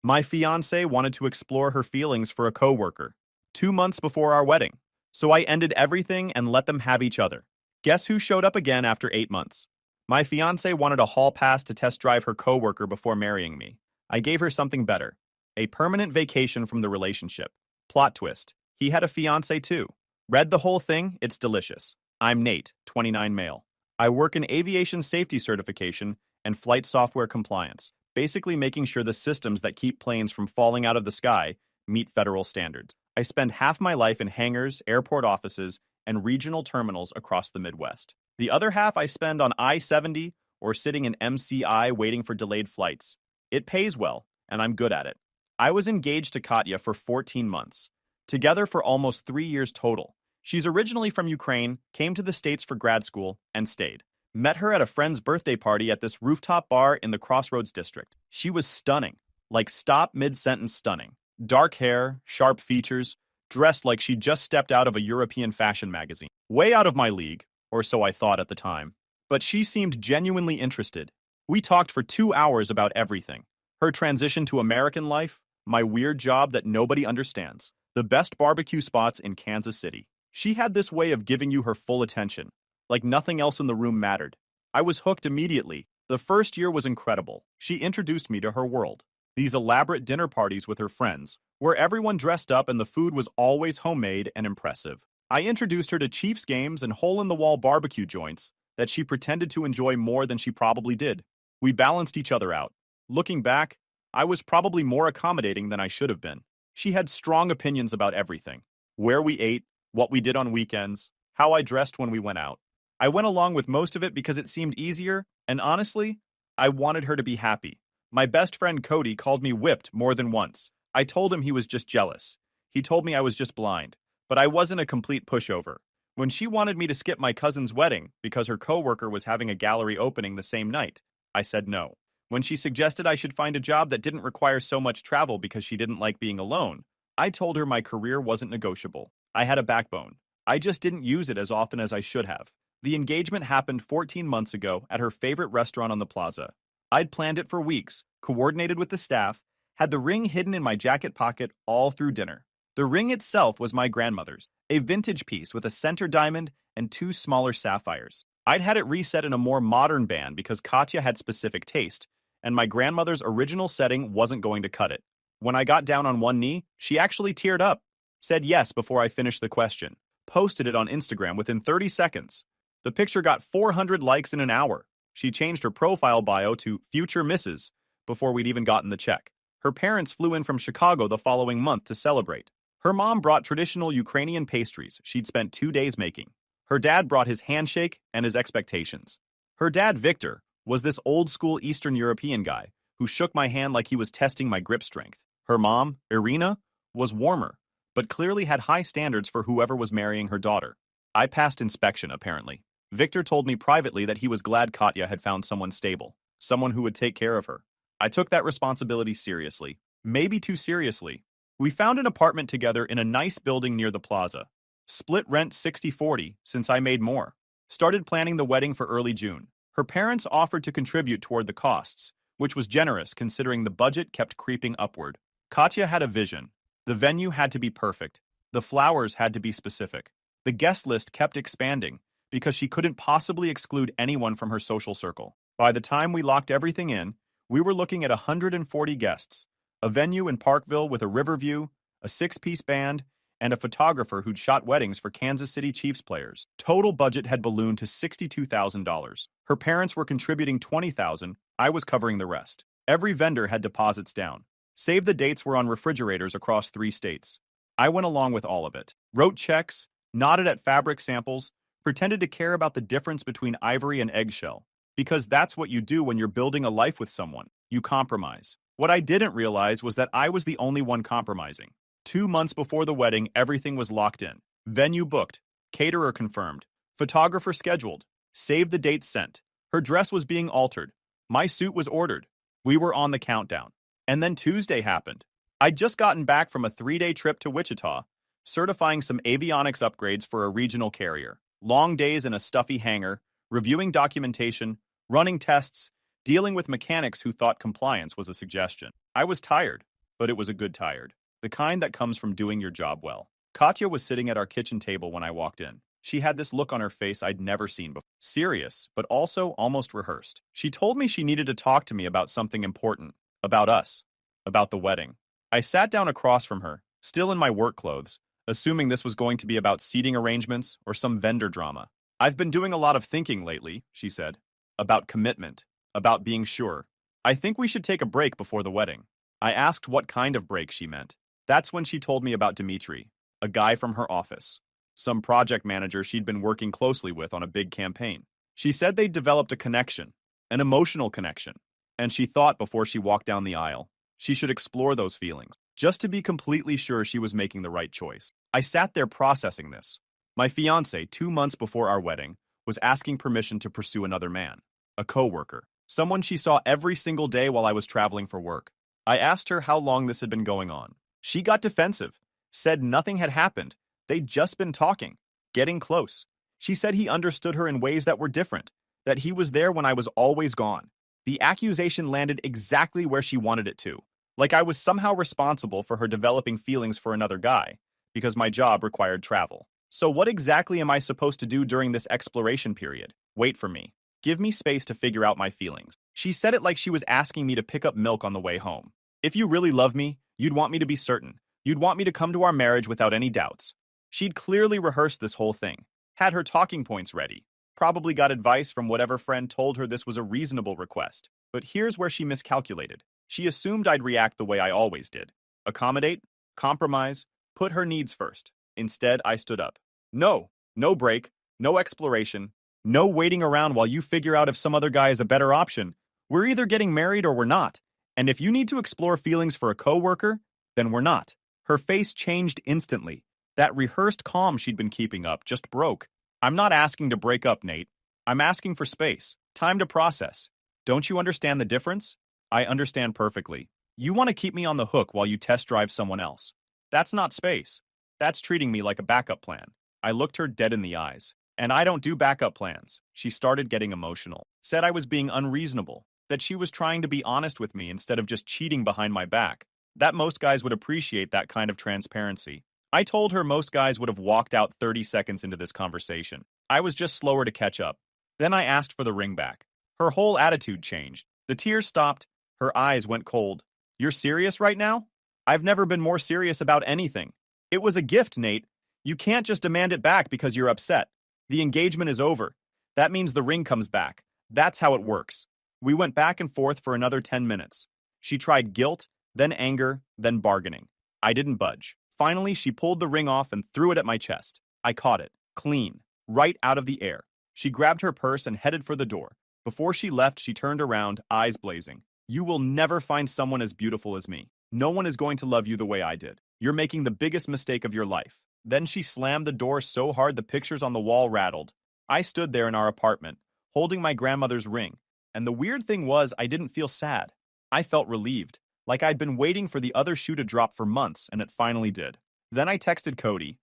My fiancée wanted to explore her feelings for a coworker 2 months before our wedding, so I ended everything and let them have each other. Guess who showed up again after 8 months? My fiancée wanted a hall pass to test drive her coworker before marrying me. I gave her something better, a permanent vacation from the relationship. Plot twist, he had a fiancée too. Read the whole thing, it's delicious. I'm Nate, 29 male. I work in aviation safety certification and flight software compliance, basically making sure the systems that keep planes from falling out of the sky meet federal standards. I spend half my life in hangars, airport offices, and regional terminals across the Midwest. The other half I spend on I-70 or sitting in MCI waiting for delayed flights. It pays well, and I'm good at it. I was engaged to Katya for 14 months, together for almost 3 years total. She's originally from Ukraine, came to the States for grad school, and stayed. Met her at a friend's birthday party at this rooftop bar in the Crossroads district. She was stunning, like stop mid-sentence stunning. Dark hair, sharp features, dressed like she'd just stepped out of a European fashion magazine. Way out of my league, or so I thought at the time. But she seemed genuinely interested. We talked for 2 hours about everything. Her transition to American life, my weird job that nobody understands, the best barbecue spots in Kansas City. She had this way of giving you her full attention, like nothing else in the room mattered. I was hooked immediately. The first year was incredible. She introduced me to her world. These elaborate dinner parties with her friends, where everyone dressed up and the food was always homemade and impressive. I introduced her to Chiefs games and hole-in-the-wall barbecue joints that she pretended to enjoy more than she probably did. We balanced each other out. Looking back, I was probably more accommodating than I should have been. She had strong opinions about everything. Where we ate, what we did on weekends, how I dressed when we went out. I went along with most of it because it seemed easier, and honestly, I wanted her to be happy. My best friend Cody called me whipped more than once. I told him he was just jealous. He told me I was just blind, but I wasn't a complete pushover. When she wanted me to skip my cousin's wedding because her coworker was having a gallery opening the same night, I said no. When she suggested I should find a job that didn't require so much travel because she didn't like being alone, I told her my career wasn't negotiable. I had a backbone. I just didn't use it as often as I should have. The engagement happened 14 months ago at her favorite restaurant on the plaza. I'd planned it for weeks, coordinated with the staff, had the ring hidden in my jacket pocket all through dinner. The ring itself was my grandmother's, a vintage piece with a center diamond and 2 smaller sapphires. I'd had it reset in a more modern band because Katya had specific taste, and my grandmother's original setting wasn't going to cut it. When I got down on one knee, she actually teared up, said yes before I finished the question, posted it on Instagram within 30 seconds. The picture got 400 likes in an hour. She changed her profile bio to Future Mrs. before we'd even gotten the check. Her parents flew in from Chicago the following month to celebrate. Her mom brought traditional Ukrainian pastries she'd spent 2 days making. Her dad brought his handshake and his expectations. Her dad, Victor, was this old-school Eastern European guy who shook my hand like he was testing my grip strength. Her mom, Irina, was warmer, but clearly had high standards for whoever was marrying her daughter. I passed inspection, apparently. Victor told me privately that he was glad Katya had found someone stable, someone who would take care of her. I took that responsibility seriously, maybe too seriously. We found an apartment together in a nice building near the plaza. Split rent 60-40 since I made more. Started planning the wedding for early June. Her parents offered to contribute toward the costs, which was generous considering the budget kept creeping upward. Katya had a vision. The venue had to be perfect. The flowers had to be specific. The guest list kept expanding because she couldn't possibly exclude anyone from her social circle. By the time we locked everything in, we were looking at 140 guests, a venue in Parkville with a river view, a 6-piece band, and a photographer who'd shot weddings for Kansas City Chiefs players. Total budget had ballooned to $62,000. Her parents were contributing $20,000, I was covering the rest. Every vendor had deposits down. Save the dates were on refrigerators across 3 states. I went along with all of it. Wrote checks, nodded at fabric samples, pretended to care about the difference between ivory and eggshell. Because that's what you do when you're building a life with someone. You compromise. What I didn't realize was that I was the only one compromising. 2 months before the wedding, everything was locked in. Venue booked. Caterer confirmed. Photographer scheduled. Save the dates sent. Her dress was being altered. My suit was ordered. We were on the countdown. And then Tuesday happened. I'd just gotten back from a 3-day trip to Wichita, certifying some avionics upgrades for a regional carrier. Long days in a stuffy hangar, reviewing documentation, running tests, dealing with mechanics who thought compliance was a suggestion. I was tired. but it was a good tired. The kind that comes from doing your job well. Katya was sitting at our kitchen table when I walked in. She had this look on her face I'd never seen before. Serious, but also almost rehearsed. She told me she needed to talk to me about something important. About us. About the wedding. I sat down across from her, still in my work clothes, assuming this was going to be about seating arrangements or some vendor drama. I've been doing a lot of thinking lately, she said. About commitment. About being sure. I think we should take a break before the wedding. I asked what kind of break she meant. That's when she told me about Dmitri, a guy from her office. Some project manager she'd been working closely with on a big campaign. She said they'd developed a connection, an emotional connection, and she thought before she walked down the aisle, she should explore those feelings, just to be completely sure she was making the right choice. I sat there processing this. My fiancée, 2 months before our wedding, was asking permission to pursue another man, a coworker, someone she saw every single day while I was traveling for work. I asked her how long this had been going on. She got defensive, said nothing had happened. They'd just been talking, getting close. She said he understood her in ways that were different, that he was there when I was always gone. The accusation landed exactly where she wanted it to, like I was somehow responsible for her developing feelings for another guy, because my job required travel. So what exactly am I supposed to do during this exploration period? Wait for me. Give me space to figure out my feelings. She said it like she was asking me to pick up milk on the way home. If you really love me, you'd want me to be certain. You'd want me to come to our marriage without any doubts. She'd clearly rehearsed this whole thing, had her talking points ready, probably got advice from whatever friend told her this was a reasonable request. But here's where she miscalculated. She assumed I'd react the way I always did. Accommodate, compromise, put her needs first. Instead, I stood up. No, no break, no exploration, no waiting around while you figure out if some other guy is a better option. We're either getting married or we're not. And if you need to explore feelings for a coworker, then we're not. Her face changed instantly. That rehearsed calm she'd been keeping up just broke. I'm not asking to break up, Nate. I'm asking for space, time to process. Don't you understand the difference? I understand perfectly. You want to keep me on the hook while you test drive someone else. That's not space. That's treating me like a backup plan. I looked her dead in the eyes. And I don't do backup plans. She started getting emotional. Said I was being unreasonable. That she was trying to be honest with me instead of just cheating behind my back. That most guys would appreciate that kind of transparency. I told her most guys would have walked out 30 seconds into this conversation. I was just slower to catch up. Then I asked for the ring back. Her whole attitude changed. The tears stopped. Her eyes went cold. You're serious right now? I've never been more serious about anything. It was a gift, Nate. You can't just demand it back because you're upset. The engagement is over. That means the ring comes back. That's how it works. We went back and forth for another 10 minutes. She tried guilt, then anger, then bargaining. I didn't budge. Finally, she pulled the ring off and threw it at my chest. I caught it, clean, right out of the air. She grabbed her purse and headed for the door. Before she left, she turned around, eyes blazing. You will never find someone as beautiful as me. No one is going to love you the way I did. You're making the biggest mistake of your life. Then she slammed the door so hard the pictures on the wall rattled. I stood there in our apartment, holding my grandmother's ring. And the weird thing was, I didn't feel sad. I felt relieved, like I'd been waiting for the other shoe to drop for months, and it finally did. Then I texted Cody.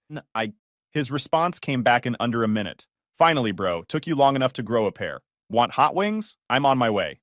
His response came back in under a minute. Finally, bro, took you long enough to grow a pair. Want hot wings? I'm on my way.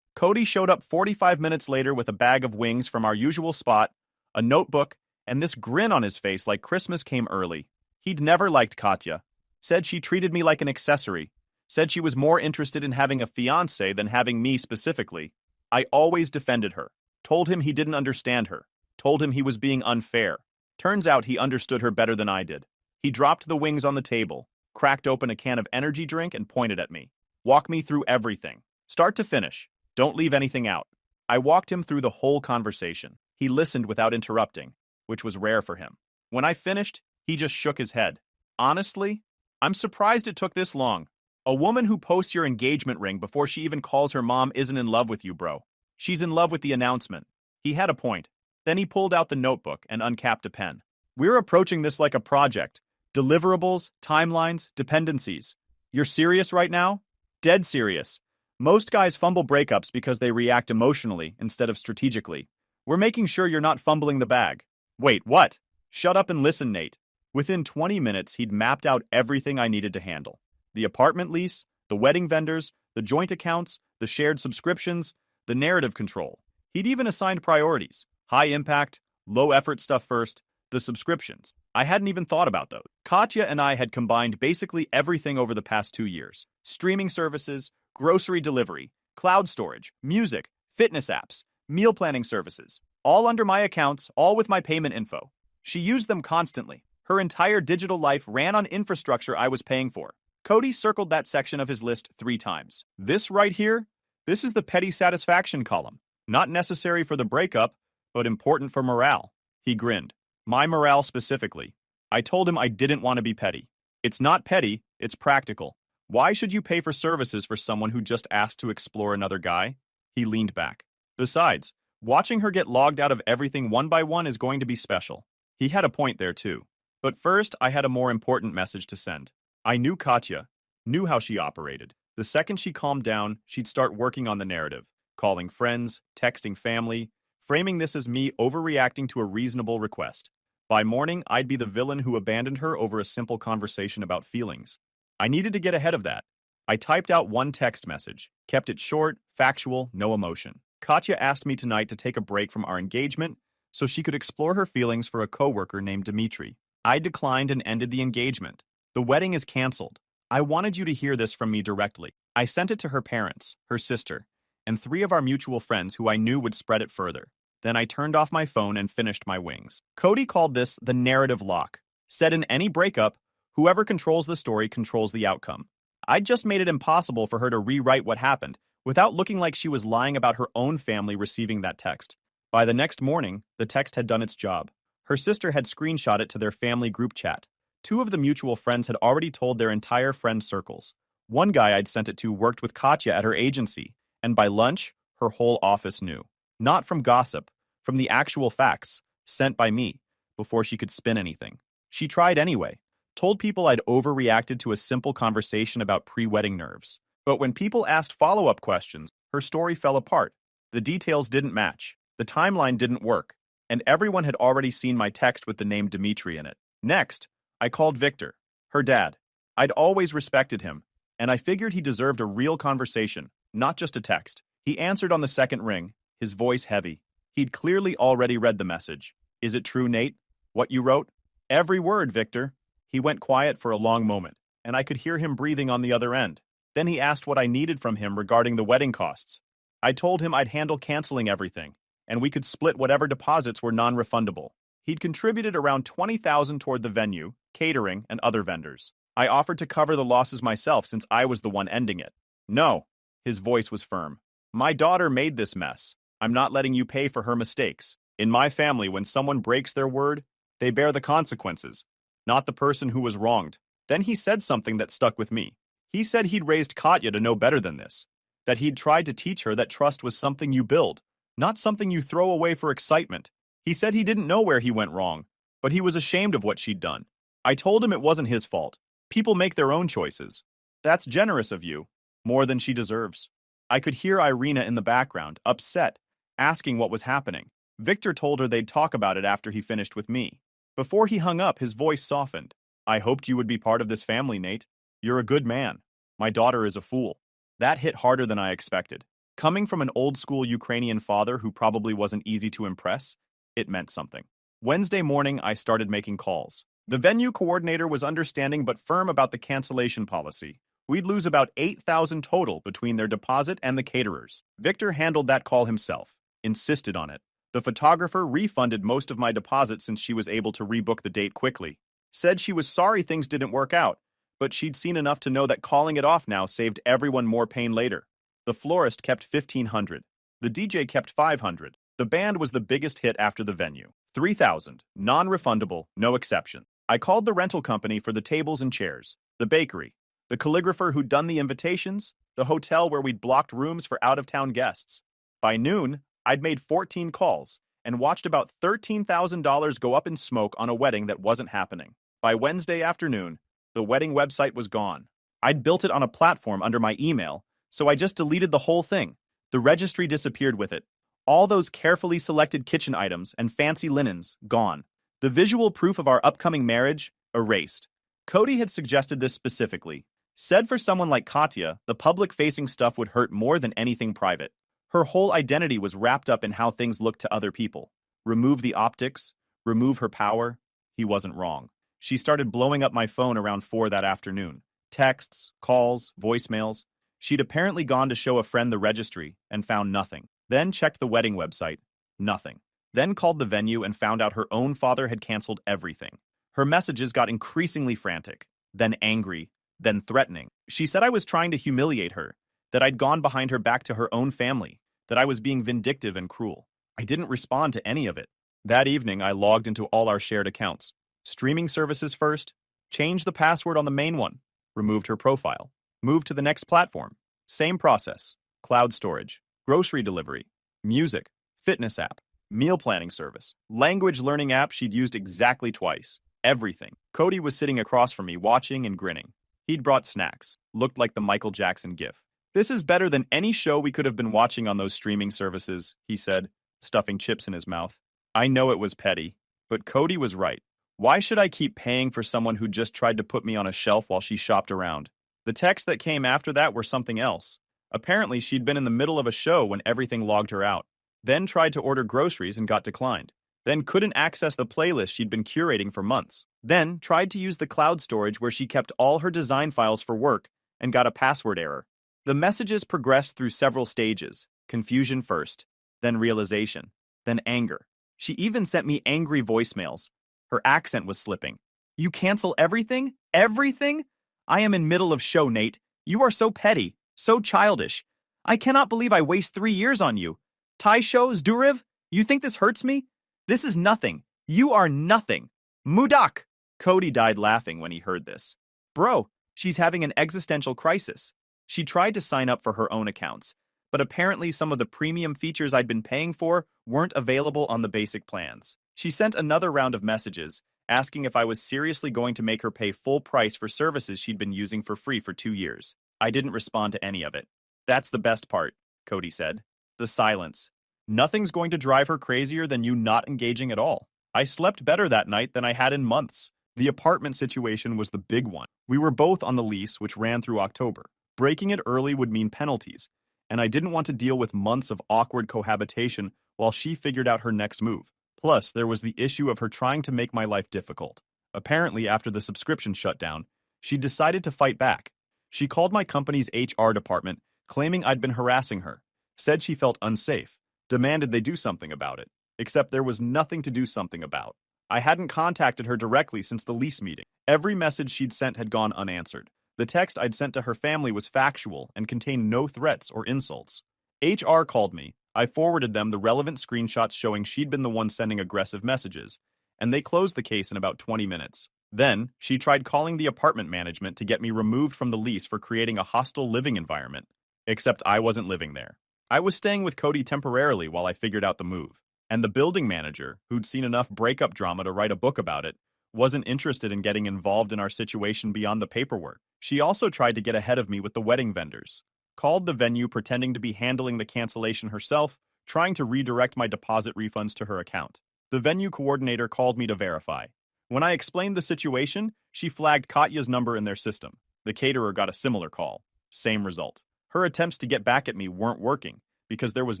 Cody showed up 45 minutes later with a bag of wings from our usual spot, a notebook, and this grin on his face like Christmas came early. He'd never liked Katya. Said she treated me like an accessory. Said she was more interested in having a fiancé than having me specifically. I always defended her. Told him he didn't understand her. Told him he was being unfair. Turns out he understood her better than I did. He dropped the wings on the table, cracked open a can of energy drink, and pointed at me. Walk me through everything. Start to finish. Don't leave anything out. I walked him through the whole conversation. He listened without interrupting, which was rare for him. When I finished, he just shook his head. Honestly, I'm surprised it took this long. A woman who posts your engagement ring before she even calls her mom isn't in love with you, bro. She's in love with the announcement. He had a point. Then he pulled out the notebook and uncapped a pen. We're approaching this like a project. Deliverables, timelines, dependencies. You're serious right now? Dead serious. Most guys fumble breakups because they react emotionally instead of strategically. We're making sure you're not fumbling the bag. Wait, what? Shut up and listen, Nate. Within 20 minutes, he'd mapped out everything I needed to handle. The apartment lease, the wedding vendors, the joint accounts, the shared subscriptions, the narrative control. He'd even assigned priorities. High impact, low effort stuff first, the subscriptions. I hadn't even thought about those. Katya and I had combined basically everything over the past 2 years. Streaming services, grocery delivery, cloud storage, music, fitness apps, meal planning services. All under my accounts, all with my payment info. She used them constantly. Her entire digital life ran on infrastructure I was paying for. Cody circled that section of his list 3 times. This right here? This is the petty satisfaction column. Not necessary for the breakup, but important for morale. He grinned. My morale specifically. I told him I didn't want to be petty. It's not petty, it's practical. Why should you pay for services for someone who just asked to explore another guy? He leaned back. Besides, watching her get logged out of everything one by one is going to be special. He had a point there too. But first, I had a more important message to send. I knew Katya, knew how she operated. The second she calmed down, she'd start working on the narrative, calling friends, texting family, framing this as me overreacting to a reasonable request. By morning, I'd be the villain who abandoned her over a simple conversation about feelings. I needed to get ahead of that. I typed out one text message, kept it short, factual, no emotion. Katya asked me tonight to take a break from our engagement so she could explore her feelings for a coworker named Dmitry. I declined and ended the engagement. The wedding is canceled. I wanted you to hear this from me directly. I sent it to her parents, her sister, and 3 of our mutual friends who I knew would spread it further. Then I turned off my phone and finished my wings. Cody called this the narrative lock. Said in any breakup, whoever controls the story controls the outcome. I just made it impossible for her to rewrite what happened without looking like she was lying about her own family receiving that text. By the next morning, the text had done its job. Her sister had screenshot it to their family group chat. 2 of the mutual friends had already told their entire friend circles. One guy I'd sent it to worked with Katya at her agency, and by lunch, her whole office knew. Not from gossip, from the actual facts, sent by me, before she could spin anything. She tried anyway, told people I'd overreacted to a simple conversation about pre-wedding nerves. But when people asked follow-up questions, her story fell apart. The details didn't match, the timeline didn't work, and everyone had already seen my text with the name Dmitry in it. Next, I called Victor, her dad. I'd always respected him, and I figured he deserved a real conversation, not just a text. He answered on the second ring, his voice heavy. He'd clearly already read the message. Is it true, Nate? What you wrote? Every word, Victor. He went quiet for a long moment, and I could hear him breathing on the other end. Then he asked what I needed from him regarding the wedding costs. I told him I'd handle canceling everything, and we could split whatever deposits were non-refundable. He'd contributed around $20,000 toward the venue, catering, and other vendors. I offered to cover the losses myself since I was the one ending it. No. His voice was firm. My daughter made this mess. I'm not letting you pay for her mistakes. In my family, when someone breaks their word, they bear the consequences, not the person who was wronged. Then he said something that stuck with me. He said he'd raised Katya to know better than this, that he'd tried to teach her that trust was something you build, not something you throw away for excitement. He said he didn't know where he went wrong, but he was ashamed of what she'd done. I told him it wasn't his fault. People make their own choices. That's generous of you, more than she deserves. I could hear Irina in the background, upset, asking what was happening. Victor told her they'd talk about it after he finished with me. Before he hung up, his voice softened. I hoped you would be part of this family, Nate. You're a good man. My daughter is a fool. That hit harder than I expected. Coming from an old-school Ukrainian father who probably wasn't easy to impress, it meant something. Wednesday morning, I started making calls. The venue coordinator was understanding but firm about the cancellation policy. We'd lose about $8,000 total between their deposit and the caterers. Victor handled that call himself, insisted on it. The photographer refunded most of my deposit since she was able to rebook the date quickly. Said she was sorry things didn't work out, but she'd seen enough to know that calling it off now saved everyone more pain later. The florist kept $1,500. The DJ kept $500. The band was the biggest hit after the venue. $3,000, non-refundable, no exception. I called the rental company for the tables and chairs, the bakery, the calligrapher who'd done the invitations, the hotel where we'd blocked rooms for out-of-town guests. By noon, I'd made 14 calls and watched about $13,000 go up in smoke on a wedding that wasn't happening. By Wednesday afternoon, the wedding website was gone. I'd built it on a platform under my email, so I just deleted the whole thing. The registry disappeared with it. All those carefully selected kitchen items and fancy linens, gone. The visual proof of our upcoming marriage, erased. Cody had suggested this specifically. Said for someone like Katya, the public-facing stuff would hurt more than anything private. Her whole identity was wrapped up in how things looked to other people. Remove the optics, remove her power. He wasn't wrong. She started blowing up my phone around 4 that afternoon. Texts, calls, voicemails. She'd apparently gone to show a friend the registry and found nothing. Then checked the wedding website. Nothing. Then called the venue and found out her own father had canceled everything. Her messages got increasingly frantic, then angry, then threatening. She said I was trying to humiliate her, that I'd gone behind her back to her own family, that I was being vindictive and cruel. I didn't respond to any of it. That evening, I logged into all our shared accounts. Streaming services first, changed the password on the main one, removed her profile, moved to the next platform. Same process. Cloud storage, grocery delivery, music, fitness app, meal planning service, language learning app she'd used exactly twice. Everything. Cody was sitting across from me watching and grinning. He'd brought snacks. Looked like the Michael Jackson gif. "This is better than any show we could have been watching on those streaming services," he said, stuffing chips in his mouth. I know it was petty, but Cody was right. Why should I keep paying for someone who just tried to put me on a shelf while she shopped around? The texts that came after that were something else. Apparently, she'd been in the middle of a show when everything logged her out. Then tried to order groceries and got declined. Then couldn't access the playlist she'd been curating for months. Then tried to use the cloud storage where she kept all her design files for work and got a password error. The messages progressed through several stages. Confusion first, then realization, then anger. She even sent me angry voicemails. Her accent was slipping. "You cancel everything? Everything? I am in middle of show, Nate. You are so petty, so childish. I cannot believe I waste 3 years on you. Thai shows, Duriv? You think this hurts me? This is nothing. You are nothing. Mudak." Cody died laughing when he heard this. "Bro, she's having an existential crisis. She tried to sign up for her own accounts, but apparently some of the premium features I'd been paying for weren't available on the basic plans. She sent another round of messages, asking if I was seriously going to make her pay full price for services she'd been using for free for 2 years. I didn't respond to any of it. That's the best part," Cody said. The silence. Nothing's going to drive her crazier than you not engaging at all. I slept better that night than I had in months. The apartment situation was the big one. We were both on the lease, which ran through October. Breaking it early would mean penalties, and I didn't want to deal with months of awkward cohabitation while she figured out her next move. Plus, there was the issue of her trying to make my life difficult. Apparently, after the subscription shut down, she decided to fight back. She called my company's HR department, claiming I'd been harassing her, said she felt unsafe, demanded they do something about it, except there was nothing to do something about. I hadn't contacted her directly since the lease meeting. Every message she'd sent had gone unanswered. The text I'd sent to her family was factual and contained no threats or insults. HR called me. I forwarded them the relevant screenshots showing she'd been the one sending aggressive messages, and they closed the case in about 20 minutes. Then, she tried calling the apartment management to get me removed from the lease for creating a hostile living environment. Except I wasn't living there. I was staying with Cody temporarily while I figured out the move. And the building manager, who'd seen enough breakup drama to write a book about it, wasn't interested in getting involved in our situation beyond the paperwork. She also tried to get ahead of me with the wedding vendors. Called the venue pretending to be handling the cancellation herself, trying to redirect my deposit refunds to her account. The venue coordinator called me to verify. When I explained the situation, she flagged Katya's number in their system. The caterer got a similar call. Same result. Her attempts to get back at me weren't working because there was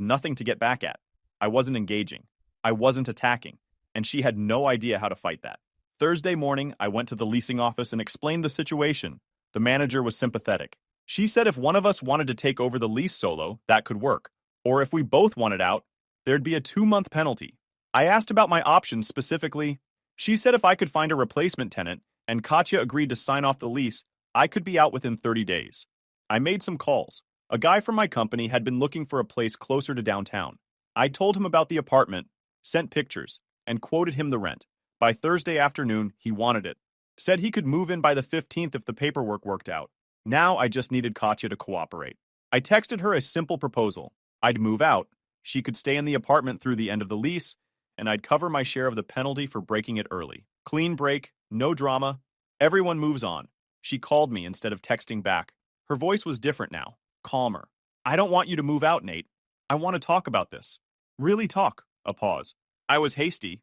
nothing to get back at. I wasn't engaging. I wasn't attacking. And she had no idea how to fight that. Thursday morning, I went to the leasing office and explained the situation. The manager was sympathetic. She said if one of us wanted to take over the lease solo, that could work. Or if we both wanted out, there'd be a 2-month penalty. I asked about my options specifically. She said if I could find a replacement tenant and Katya agreed to sign off the lease, I could be out within 30 days. I made some calls. A guy from my company had been looking for a place closer to downtown. I told him about the apartment, sent pictures, and quoted him the rent. By Thursday afternoon, he wanted it. Said he could move in by the 15th if the paperwork worked out. Now I just needed Katya to cooperate. I texted her a simple proposal. I'd move out. She could stay in the apartment through the end of the lease, and I'd cover my share of the penalty for breaking it early. Clean break, no drama. Everyone moves on. She called me instead of texting back. Her voice was different now, calmer. "I don't want you to move out, Nate. I want to talk about this. Really talk." A pause. I was hasty.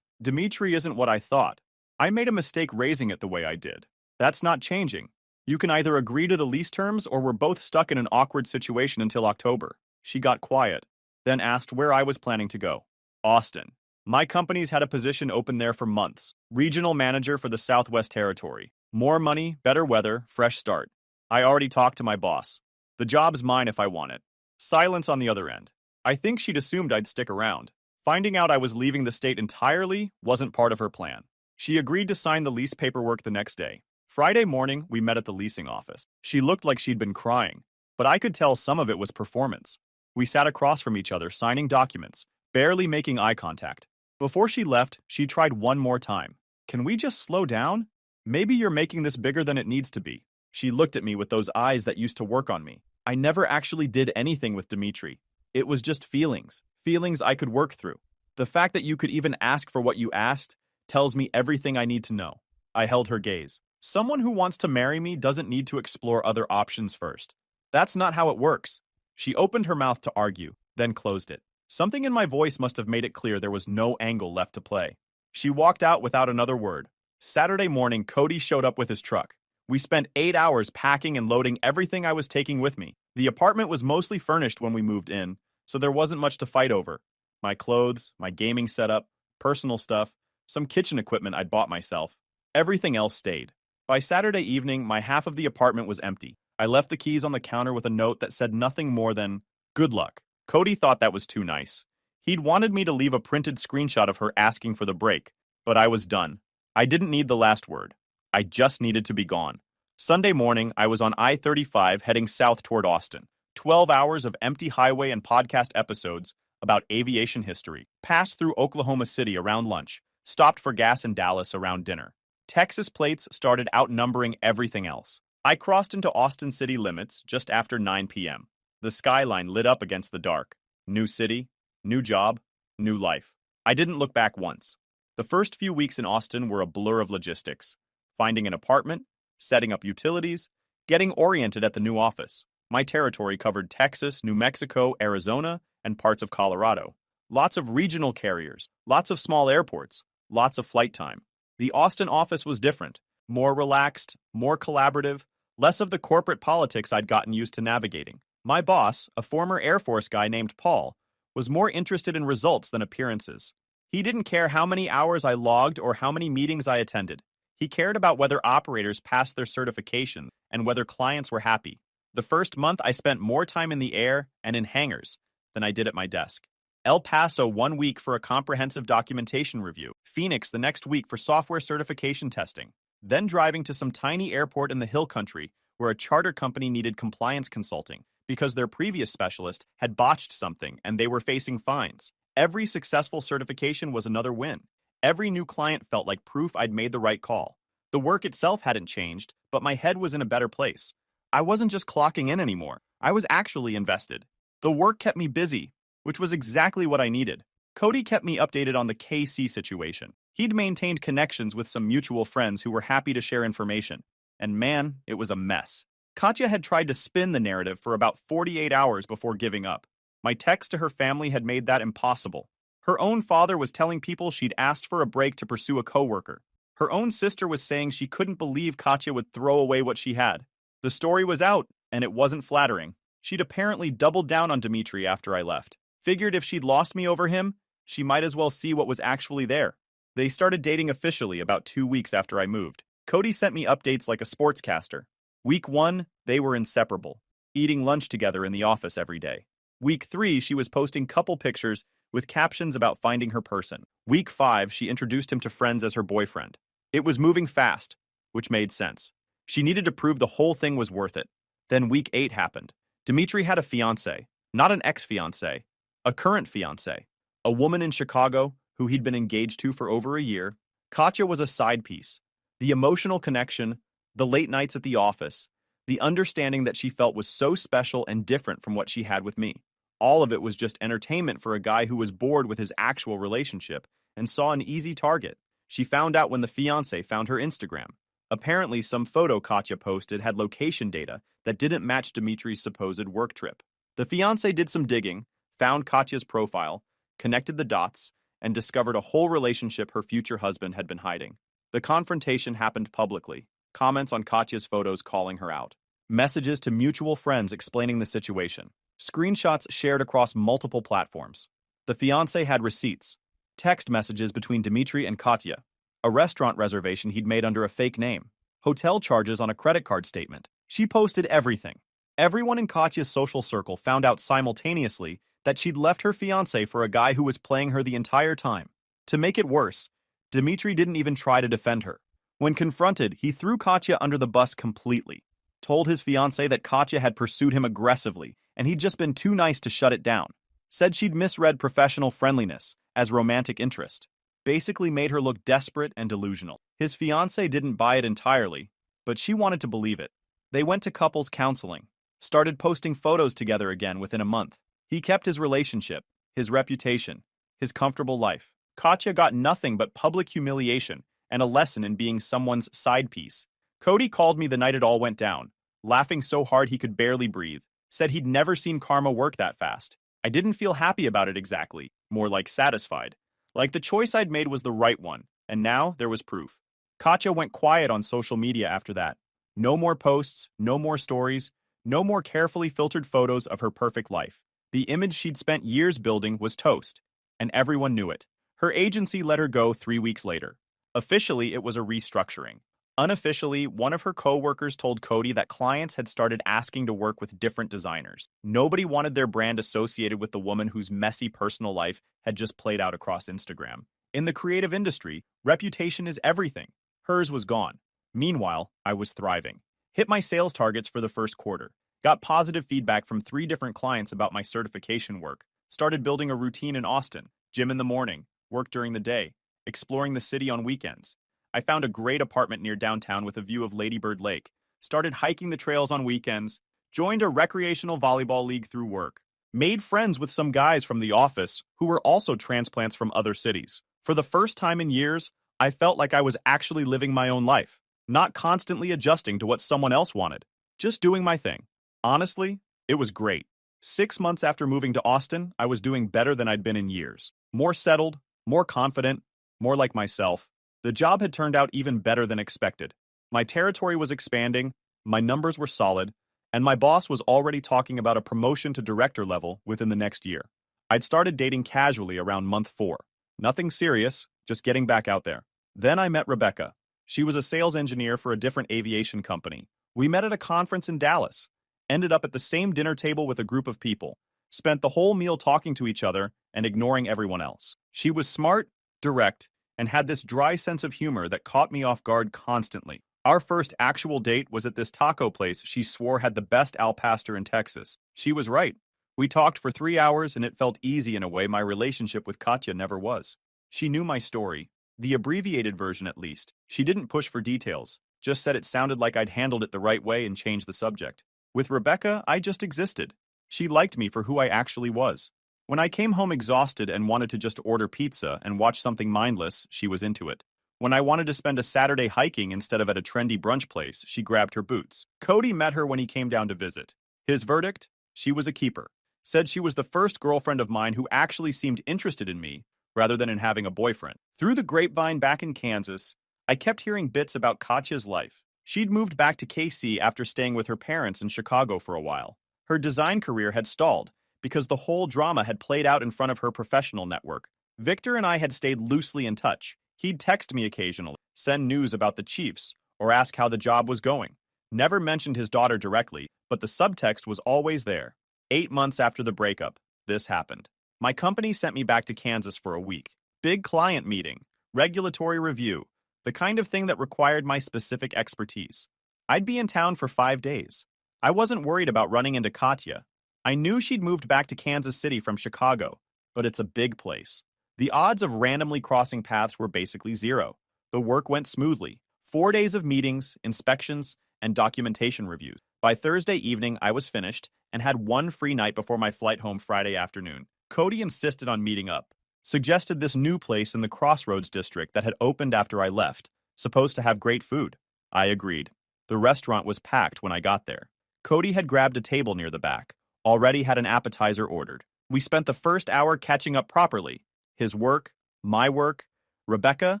Dimitri isn't what I thought. I made a mistake raising it the way I did. That's not changing. You can either agree to the lease terms or we're both stuck in an awkward situation until October. She got quiet, then asked where I was planning to go. Austin. My company's had a position open there for months. Regional manager for the Southwest Territory. More money, better weather, fresh start. I already talked to my boss. The job's mine if I want it. Silence on the other end. I think she'd assumed I'd stick around. Finding out I was leaving the state entirely wasn't part of her plan. She agreed to sign the lease paperwork the next day. Friday morning, we met at the leasing office. She looked like she'd been crying, but I could tell some of it was performance. We sat across from each other, signing documents, barely making eye contact. Before she left, she tried one more time. Can we just slow down? Maybe you're making this bigger than it needs to be. She looked at me with those eyes that used to work on me. I never actually did anything with Dimitri. It was just feelings. Feelings I could work through. The fact that you could even ask for what you asked tells me everything I need to know. I held her gaze. Someone who wants to marry me doesn't need to explore other options first. That's not how it works. She opened her mouth to argue, then closed it. Something in my voice must have made it clear there was no angle left to play. She walked out without another word. Saturday morning, Cody showed up with his truck. We spent 8 hours packing and loading everything I was taking with me. The apartment was mostly furnished when we moved in, so there wasn't much to fight over. My clothes, my gaming setup, personal stuff, some kitchen equipment I'd bought myself. Everything else stayed. By Saturday evening, my half of the apartment was empty. I left the keys on the counter with a note that said nothing more than, "Good luck." Cody thought that was too nice. He'd wanted me to leave a printed screenshot of her asking for the break, but I was done. I didn't need the last word. I just needed to be gone. Sunday morning, I was on I-35 heading south toward Austin. 12 hours of empty highway and podcast episodes about aviation history. Passed through Oklahoma City around lunch. Stopped for gas in Dallas around dinner. Texas plates started outnumbering everything else. I crossed into Austin city limits just after 9 p.m. The skyline lit up against the dark. New city, new job, new life. I didn't look back once. The first few weeks in Austin were a blur of logistics. Finding an apartment, setting up utilities, getting oriented at the new office. My territory covered Texas, New Mexico, Arizona, and parts of Colorado. Lots of regional carriers, lots of small airports, lots of flight time. The Austin office was different, more relaxed, more collaborative, less of the corporate politics I'd gotten used to navigating. My boss, a former Air Force guy named Paul, was more interested in results than appearances. He didn't care how many hours I logged or how many meetings I attended. He cared about whether operators passed their certification and whether clients were happy. The first month, I spent more time in the air and in hangars than I did at my desk. El Paso 1 week for a comprehensive documentation review. Phoenix the next week for software certification testing. Then driving to some tiny airport in the Hill Country where a charter company needed compliance consulting because their previous specialist had botched something and they were facing fines. Every successful certification was another win. Every new client felt like proof I'd made the right call. The work itself hadn't changed, but my head was in a better place. I wasn't just clocking in anymore. I was actually invested. The work kept me busy, which was exactly what I needed. Cody kept me updated on the KC situation. He'd maintained connections with some mutual friends who were happy to share information. And man, it was a mess. Katya had tried to spin the narrative for about 48 hours before giving up. My text to her family had made that impossible. Her own father was telling people she'd asked for a break to pursue a coworker. Her own sister was saying she couldn't believe Katya would throw away what she had. The story was out, and it wasn't flattering. She'd apparently doubled down on Dimitri after I left. Figured if she'd lost me over him, she might as well see what was actually there. They started dating officially about 2 weeks after I moved. Cody sent me updates like a sportscaster. Week 1, they were inseparable, eating lunch together in the office every day. Week 3, she was posting couple pictures with captions about finding her person. Week 5, she introduced him to friends as her boyfriend. It was moving fast, which made sense. She needed to prove the whole thing was worth it. Then week 8 happened. Dimitri had a fiancée, not an ex-fiancée, a current fiancée, a woman in Chicago who he'd been engaged to for over a year. Katya was a side piece. The emotional connection, the late nights at the office, the understanding that she felt was so special and different from what she had with me. All of it was just entertainment for a guy who was bored with his actual relationship and saw an easy target. She found out when the fiancé found her Instagram. Apparently, some photo Katya posted had location data that didn't match Dimitri's supposed work trip. The fiancé did some digging, found Katya's profile, connected the dots, and discovered a whole relationship her future husband had been hiding. The confrontation happened publicly, comments on Katya's photos calling her out, messages to mutual friends explaining the situation, screenshots shared across multiple platforms. The fiancé had receipts, text messages between Dmitry and Katya, a restaurant reservation he'd made under a fake name, hotel charges on a credit card statement. She posted everything. Everyone in Katya's social circle found out simultaneously that she'd left her fiancé for a guy who was playing her the entire time. To make it worse, Dmitry didn't even try to defend her. When confronted, he threw Katya under the bus completely, told his fiancée that Katya had pursued him aggressively and he'd just been too nice to shut it down, said she'd misread professional friendliness as romantic interest, basically made her look desperate and delusional. His fiancée didn't buy it entirely, but she wanted to believe it. They went to couples counseling, started posting photos together again within a month. He kept his relationship, his reputation, his comfortable life. Katya got nothing but public humiliation and a lesson in being someone's side piece. Cody called me the night it all went down, laughing so hard he could barely breathe, said he'd never seen karma work that fast. I didn't feel happy about it exactly, more like satisfied. Like the choice I'd made was the right one, and now there was proof. Katya went quiet on social media after that. No more posts, no more stories, no more carefully filtered photos of her perfect life. The image she'd spent years building was toast, and everyone knew it. Her agency let her go 3 weeks later. Officially, it was a restructuring. Unofficially, one of her co-workers told Cody that clients had started asking to work with different designers. Nobody wanted their brand associated with the woman whose messy personal life had just played out across Instagram. In the creative industry, reputation is everything. Hers was gone. Meanwhile, I was thriving. Hit my sales targets for the first quarter. Got positive feedback from 3 different clients about my certification work. Started building a routine in Austin. Gym in the morning, work during the day, exploring the city on weekends. I found a great apartment near downtown with a view of Lady Bird Lake. Started hiking the trails on weekends. Joined a recreational volleyball league through work. Made friends with some guys from the office who were also transplants from other cities. For the first time in years, I felt like I was actually living my own life, not constantly adjusting to what someone else wanted, just doing my thing. Honestly, it was great. 6 months after moving to Austin, I was doing better than I'd been in years. More settled, more confident, more like myself. The job had turned out even better than expected. My territory was expanding, my numbers were solid, and my boss was already talking about a promotion to director level within the next year. I'd started dating casually around month 4. Nothing serious, just getting back out there. Then I met Rebecca. She was a sales engineer for a different aviation company. We met at a conference in Dallas, ended up at the same dinner table with a group of people, spent the whole meal talking to each other and ignoring everyone else. She was smart, direct, and had this dry sense of humor that caught me off guard constantly. Our first actual date was at this taco place she swore had the best al pastor in Texas. She was right. We talked for 3 hours and it felt easy in a way my relationship with Katya never was. She knew my story, the abbreviated version at least. She didn't push for details, just said it sounded like I'd handled it the right way and changed the subject. With Rebecca, I just existed. She liked me for who I actually was. When I came home exhausted and wanted to just order pizza and watch something mindless, she was into it. When I wanted to spend a Saturday hiking instead of at a trendy brunch place, she grabbed her boots. Cody met her when he came down to visit. His verdict? She was a keeper. Said she was the first girlfriend of mine who actually seemed interested in me, rather than in having a boyfriend. Through the grapevine back in Kansas, I kept hearing bits about Katya's life. She'd moved back to KC after staying with her parents in Chicago for a while. Her design career had stalled, because the whole drama had played out in front of her professional network. Victor and I had stayed loosely in touch. He'd text me occasionally, send news about the Chiefs, or ask how the job was going. Never mentioned his daughter directly, but the subtext was always there. 8 months after the breakup, this happened. My company sent me back to Kansas for a week. Big client meeting, regulatory review, the kind of thing that required my specific expertise. I'd be in town for 5 days. I wasn't worried about running into Katya. I knew she'd moved back to Kansas City from Chicago, but it's a big place. The odds of randomly crossing paths were basically zero. The work went smoothly. 4 days of meetings, inspections, and documentation reviews. By Thursday evening, I was finished and had one free night before my flight home Friday afternoon. Cody insisted on meeting up. Suggested this new place in the Crossroads district that had opened after I left, supposed to have great food. I agreed. The restaurant was packed when I got there. Cody had grabbed a table near the back. Already had an appetizer ordered. We spent the first hour catching up properly. His work, my work, Rebecca,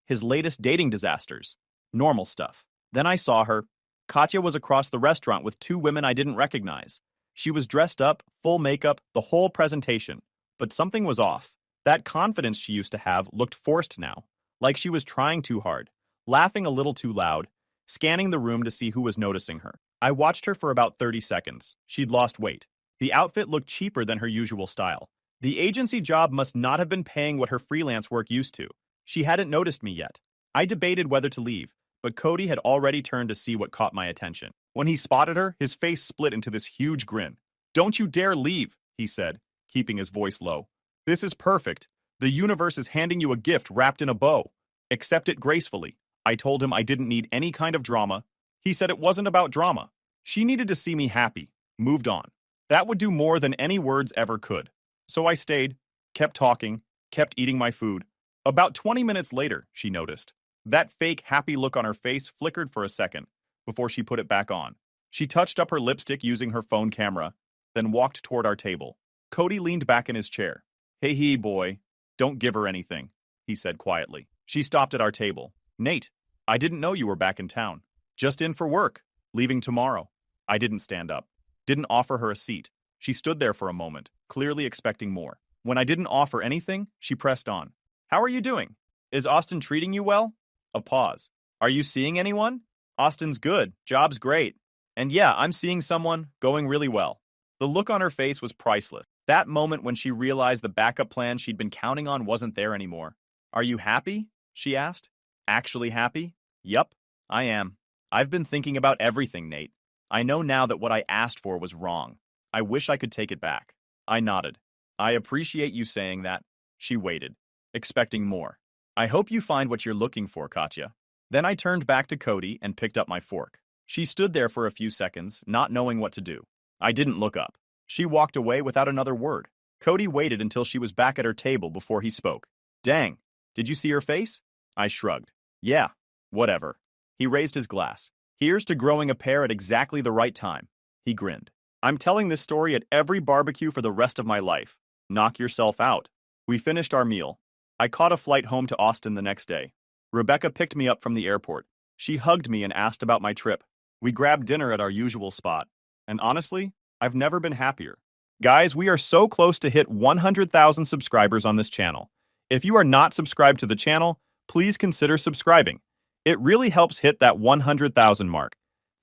his latest dating disasters. Normal stuff. Then I saw her. Katya was across the restaurant with 2 women I didn't recognize. She was dressed up, full makeup, the whole presentation. But something was off. That confidence she used to have looked forced now, like she was trying too hard, laughing a little too loud, scanning the room to see who was noticing her. I watched her for about 30 seconds. She'd lost weight. The outfit looked cheaper than her usual style. The agency job must not have been paying what her freelance work used to. She hadn't noticed me yet. I debated whether to leave, but Cody had already turned to see what caught my attention. When he spotted her, his face split into this huge grin. "Don't you dare leave," he said, keeping his voice low. "This is perfect. The universe is handing you a gift wrapped in a bow. Accept it gracefully." I told him I didn't need any kind of drama. He said it wasn't about drama. She needed to see me happy, moved on. That would do more than any words ever could. So I stayed, kept talking, kept eating my food. About 20 minutes later, she noticed. That fake happy look on her face flickered for a second before she put it back on. She touched up her lipstick using her phone camera, then walked toward our table. Cody leaned back in his chair. "Hey, boy, don't give her anything," he said quietly. She stopped at our table. "Nate, I didn't know you were back in town. Just in for work. Leaving tomorrow." I didn't stand up. Didn't offer her a seat. She stood there for a moment, clearly expecting more. When I didn't offer anything, she pressed on. "How are you doing? Is Austin treating you well?" A pause. "Are you seeing anyone?" "Austin's good. Job's great. And yeah, I'm seeing someone, going really well." The look on her face was priceless. That moment when she realized the backup plan she'd been counting on wasn't there anymore. "Are you happy?" she asked. "Actually happy?" "Yup, I am. I've been thinking about everything, Nate. I know now that what I asked for was wrong. I wish I could take it back." I nodded. "I appreciate you saying that." She waited, expecting more. "I hope you find what you're looking for, Katya." Then I turned back to Cody and picked up my fork. She stood there for a few seconds, not knowing what to do. I didn't look up. She walked away without another word. Cody waited until she was back at her table before he spoke. "Dang, did you see her face?" I shrugged. "Yeah, whatever." He raised his glass. "Here's to growing a pair at exactly the right time." He grinned. "I'm telling this story at every barbecue for the rest of my life. Knock yourself out." We finished our meal. I caught a flight home to Austin the next day. Rebecca picked me up from the airport. She hugged me and asked about my trip. We grabbed dinner at our usual spot. And honestly, I've never been happier. Guys, we are so close to hit 100,000 subscribers on this channel. If you are not subscribed to the channel, please consider subscribing. It really helps hit that 100,000 mark.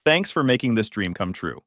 Thanks for making this dream come true.